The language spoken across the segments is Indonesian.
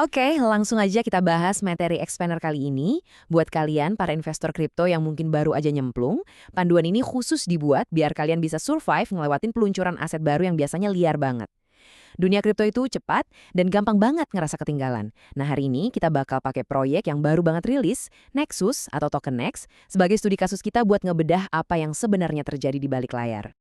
Oke, langsung aja kita bahas materi expander kali ini. Buat kalian, para investor kripto yang mungkin baru aja nyemplung, panduan ini khusus dibuat biar kalian bisa survive ngelewatin peluncuran aset baru yang biasanya liar banget. Dunia kripto itu cepat dan gampang banget ngerasa ketinggalan. Nah, hari ini kita bakal pakai proyek yang baru banget rilis, Nexus atau token Nex, sebagai studi kasus kita buat ngebedah apa yang sebenarnya terjadi di balik layar.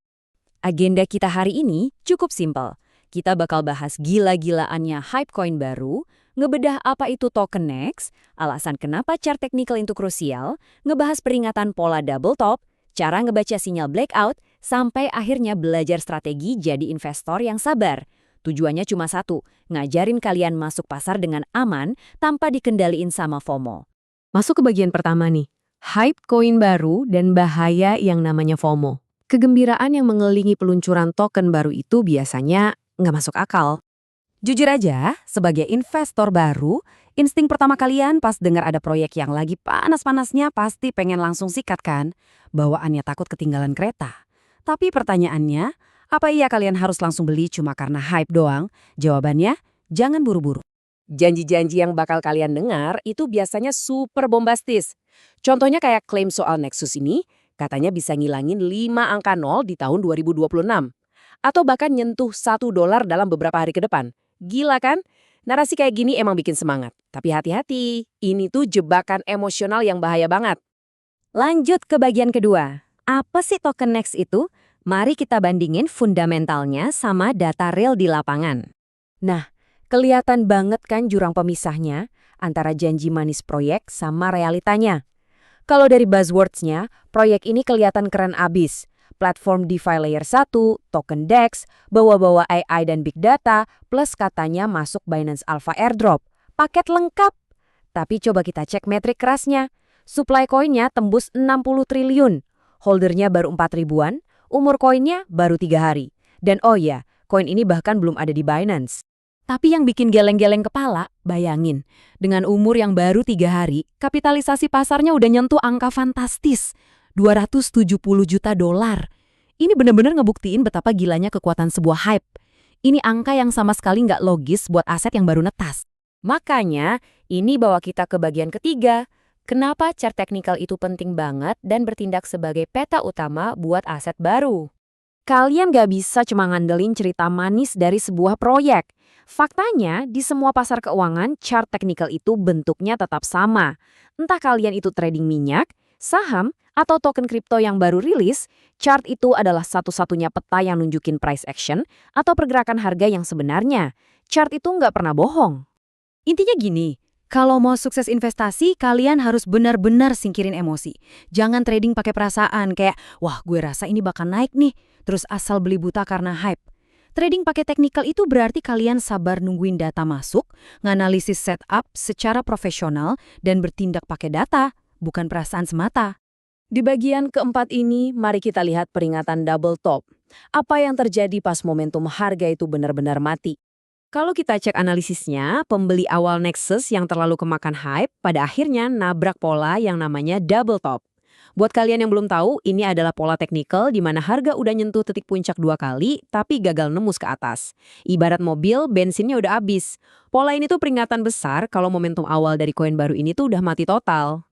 Agenda kita hari ini cukup simpel. Kita bakal bahas gila-gilaannya hype coin baru, ngebedah apa itu token Nex, alasan kenapa chart technical itu krusial, ngebahas peringatan pola double top, cara ngebaca sinyal blackout, sampai akhirnya belajar strategi jadi investor yang sabar. Tujuannya cuma satu, ngajarin kalian masuk pasar dengan aman tanpa dikendaliin sama FOMO. Masuk ke bagian pertama nih, hype koin baru dan bahaya yang namanya FOMO. Kegembiraan yang mengelilingi peluncuran token baru itu biasanya nggak masuk akal. Jujur aja, sebagai investor baru, insting pertama kalian pas dengar ada proyek yang lagi panas-panasnya pasti pengen langsung sikat kan? Bawaannya takut ketinggalan kereta. Tapi pertanyaannya, apa iya kalian harus langsung beli cuma karena hype doang? Jawabannya, jangan buru-buru. Janji-janji yang bakal kalian dengar itu biasanya super bombastis. Contohnya kayak klaim soal Nexus ini, katanya bisa ngilangin 5 angka 0 di tahun 2026. Atau bahkan nyentuh $1 dalam beberapa hari ke depan. Gila kan? Narasi kayak gini emang bikin semangat. Tapi hati-hati, ini tuh jebakan emosional yang bahaya banget. Lanjut ke bagian kedua. Apa sih token Nex itu? Mari kita bandingin fundamentalnya sama data real di lapangan. Nah, kelihatan banget kan jurang pemisahnya antara janji manis proyek sama realitanya. Kalau dari buzzwords-nya, proyek ini kelihatan keren abis. Platform DeFi Layer 1, token DEX, bawa-bawa AI dan Big Data, plus katanya masuk Binance Alpha Airdrop. Paket lengkap. Tapi coba kita cek metrik kerasnya. Supply koinnya tembus 60 triliun. Holdernya baru 4 ribuan, umur koinnya baru 3 hari. Dan oh ya, koin ini bahkan belum ada di Binance. Tapi yang bikin geleng-geleng kepala, bayangin, dengan umur yang baru 3 hari, kapitalisasi pasarnya udah nyentuh angka fantastis, $270 juta. Ini bener-bener ngebuktiin betapa gilanya kekuatan sebuah hype. Ini angka yang sama sekali nggak logis buat aset yang baru netas. Makanya, ini bawa kita ke bagian ketiga. Kenapa chart technical itu penting banget dan bertindak sebagai peta utama buat aset baru? Kalian gak bisa cuma ngandelin cerita manis dari sebuah proyek. Faktanya, di semua pasar keuangan, chart technical itu bentuknya tetap sama. Entah kalian itu trading minyak, saham, atau token kripto yang baru rilis, chart itu adalah satu-satunya peta yang nunjukin price action atau pergerakan harga yang sebenarnya. Chart itu nggak pernah bohong. Intinya gini, kalau mau sukses investasi, kalian harus benar-benar singkirin emosi. Jangan trading pakai perasaan kayak, wah gue rasa ini bakal naik nih, terus asal beli buta karena hype. Trading pakai technical itu berarti kalian sabar nungguin data masuk, nganalisis setup secara profesional, dan bertindak pakai data, bukan perasaan semata. Di bagian keempat ini, mari kita lihat peringatan double top. Apa yang terjadi pas momentum harga itu benar-benar mati? Kalau kita cek analisisnya, pembeli awal Nexus yang terlalu kemakan hype pada akhirnya nabrak pola yang namanya double top. Buat kalian yang belum tahu, ini adalah pola teknikal di mana harga udah nyentuh titik puncak 2 kali tapi gagal nembus ke atas. Ibarat mobil, bensinnya udah habis. Pola ini tuh peringatan besar kalau momentum awal dari koin baru ini tuh udah mati total.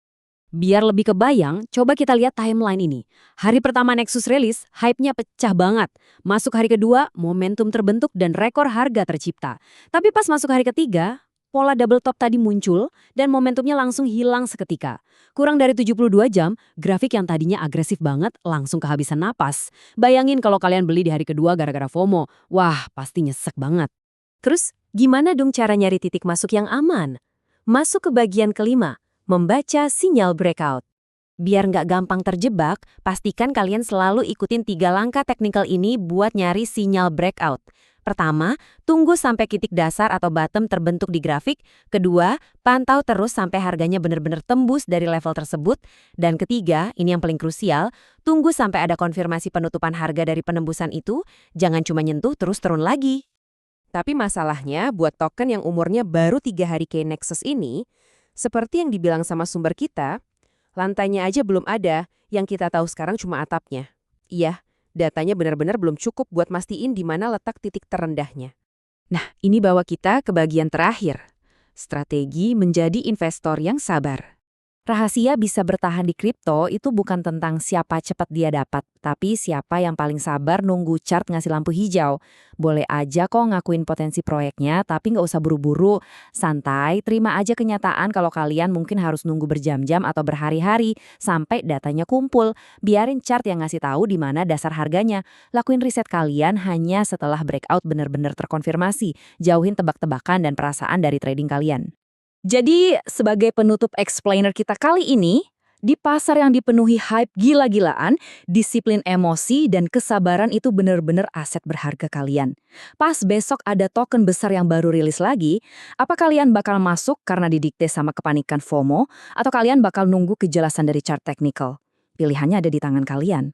Biar lebih kebayang, coba kita lihat timeline ini. Hari pertama Nexus rilis, hype-nya pecah banget. Masuk hari kedua, momentum terbentuk dan rekor harga tercipta. Tapi pas masuk hari ketiga, pola double top tadi muncul dan momentumnya langsung hilang seketika. Kurang dari 72 jam, grafik yang tadinya agresif banget langsung kehabisan napas. Bayangin kalau kalian beli di hari kedua gara-gara FOMO. Wah, pasti nyesek banget. Terus, gimana dong cara nyari titik masuk yang aman? Masuk ke bagian kelima. Membaca sinyal breakout. Biar nggak gampang terjebak, pastikan kalian selalu ikutin 3 langkah teknikal ini buat nyari sinyal breakout. Pertama, tunggu sampai titik dasar atau bottom terbentuk di grafik. Kedua, pantau terus sampai harganya benar-benar tembus dari level tersebut. Dan ketiga, ini yang paling krusial, tunggu sampai ada konfirmasi penutupan harga dari penembusan itu, jangan cuma nyentuh terus turun lagi. Tapi masalahnya, buat token yang umurnya baru 3 hari kayak Nexus ini, seperti yang dibilang sama sumber kita, lantainya aja belum ada, yang kita tahu sekarang cuma atapnya. Iya, datanya benar-benar belum cukup buat mastiin di mana letak titik terendahnya. Nah, ini bawa kita ke bagian terakhir. Strategi menjadi investor yang sabar. Rahasia bisa bertahan di kripto itu bukan tentang siapa cepat dia dapat, tapi siapa yang paling sabar nunggu chart ngasih lampu hijau. Boleh aja kok ngakuin potensi proyeknya, tapi nggak usah buru-buru. Santai, terima aja kenyataan kalau kalian mungkin harus nunggu berjam-jam atau berhari-hari sampai datanya kumpul. Biarin chart yang ngasih tahu di mana dasar harganya. Lakuin riset kalian hanya setelah breakout benar-benar terkonfirmasi. Jauhin tebak-tebakan dan perasaan dari trading kalian. Jadi, sebagai penutup explainer kita kali ini, di pasar yang dipenuhi hype gila-gilaan, disiplin emosi dan kesabaran itu benar-benar aset berharga kalian. Pas besok ada token besar yang baru rilis lagi, apa kalian bakal masuk karena didikte sama kepanikan FOMO, atau kalian bakal nunggu kejelasan dari chart technical? Pilihannya ada di tangan kalian.